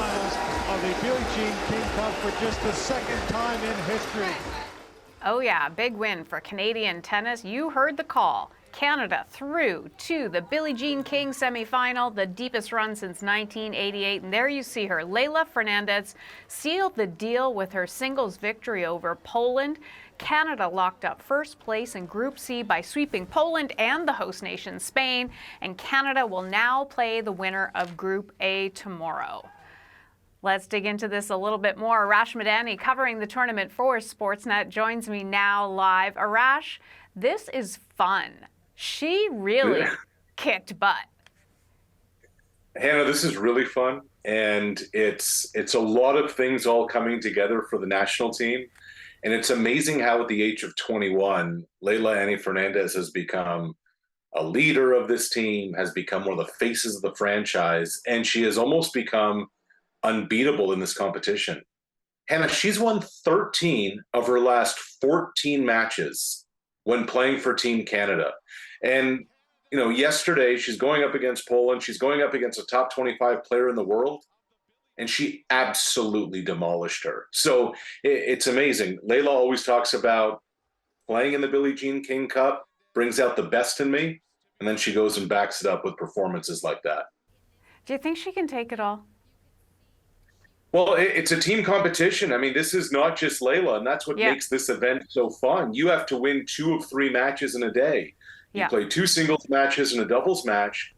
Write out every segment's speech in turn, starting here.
semifinals of the Billie Jean King Cup for just the second time in history. Oh yeah, big win for Canadian tennis. You heard the call. Canada through to the Billie Jean King semifinal, the deepest run since 1988. And there you see her. Leylah Fernandez sealed the deal with her singles victory over Poland. Canada locked up first place in Group C by sweeping Poland and the host nation Spain. And Canada will now play the winner of Group A tomorrow. Let's dig into this a little bit more. Arash Madani, covering the tournament for Sportsnet, joins me now live. Arash, this is fun. She really kicked butt. Hannah, this is really fun, and it's a lot of things all coming together for the national team. And it's amazing how at the age of 21, Leylah Fernandez has become a leader of this team, has become one of the faces of the franchise, and she has almost become unbeatable in this competition. Hannah, she's won 13 of her last 14 matches when playing for Team Canada. And, you know, yesterday she's going up against Poland. She's going up against a top 25 player in the world, and she absolutely demolished her. So it's amazing. Leylah always talks about playing in the Billie Jean King Cup brings out the best in me, and then she goes and backs it up with performances like that. Do you think she can take it all? Well, it's a team competition. I mean, this is not just Leylah, and that's what makes this event so fun. You have to win 2 of 3 matches in a day. You play 2 singles matches and a doubles match.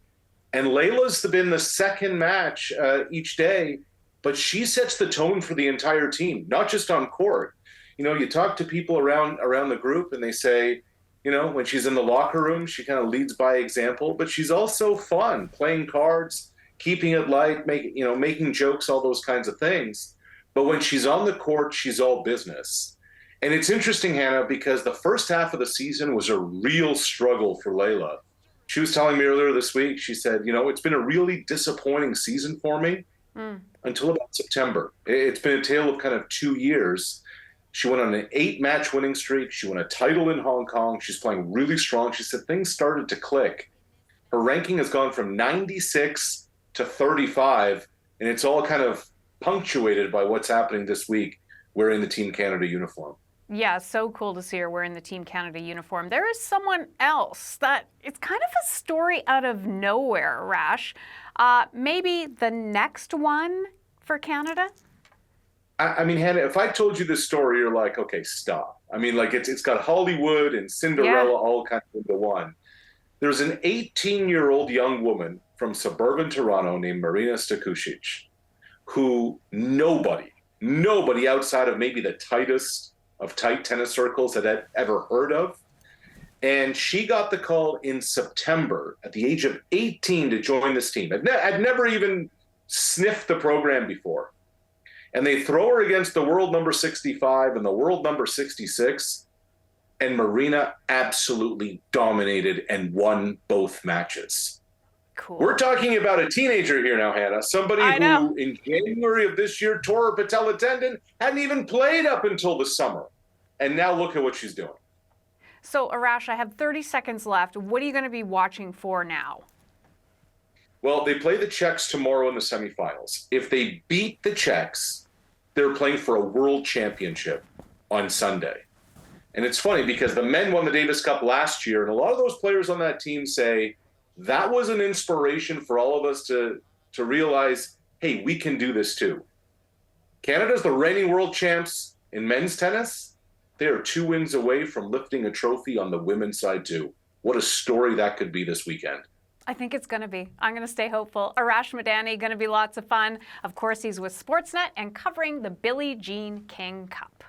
And Leylah's been the second match each day, but she sets the tone for the entire team, not just on court. You know, you talk to people around the group, and they say, you know, when she's in the locker room, she kind of leads by example, but she's also fun, playing cards, keeping it light, making jokes, all those kinds of things. But when she's on the court, she's all business. And it's interesting, Hannah, because the first half of the season was a real struggle for Leylah. She was telling me earlier this week, she said, you know, it's been a really disappointing season for me until about September. It's been a tale of kind of 2 years. She went on an 8-match winning streak. She won a title in Hong Kong. She's playing really strong. She said things started to click. Her ranking has gone from 96 to 35, and it's all kind of punctuated by what's happening this week wearing the Team Canada uniform. Yeah, so cool to see her wearing the Team Canada uniform. There is someone else that it's kind of a story out of nowhere, Rash. Maybe the next one for Canada? I mean, Hannah, if I told you this story, you're like, okay, stop. I mean, like it's got Hollywood and Cinderella all kind of into one. There's an 18-year-old young woman from suburban Toronto named Marina Stakusic, who nobody outside of maybe the tightest of tight tennis circles had ever heard of. And she got the call in September at the age of 18 to join this team. I'd never even sniffed the program before. And they throw her against the world number 65 and the world number 66. And Marina absolutely dominated and won both matches. Cool. We're talking about a teenager here now, Hannah. Somebody who in January of this year tore her patella tendon, hadn't even played up until the summer. And now look at what she's doing. So, Arash, I have 30 seconds left. What are you going to be watching for now? Well, they play the Czechs tomorrow in the semifinals. If they beat the Czechs, they're playing for a world championship on Sunday. And it's funny because the men won the Davis Cup last year, and a lot of those players on that team say that was an inspiration for all of us to realize, hey, we can do this too. Canada's the reigning world champs in men's tennis. They are 2 wins away from lifting a trophy on the women's side too. What a story that could be this weekend. I think it's going to be. I'm going to stay hopeful. Arash Madani, going to be lots of fun. Of course, he's with Sportsnet and covering the Billie Jean King Cup.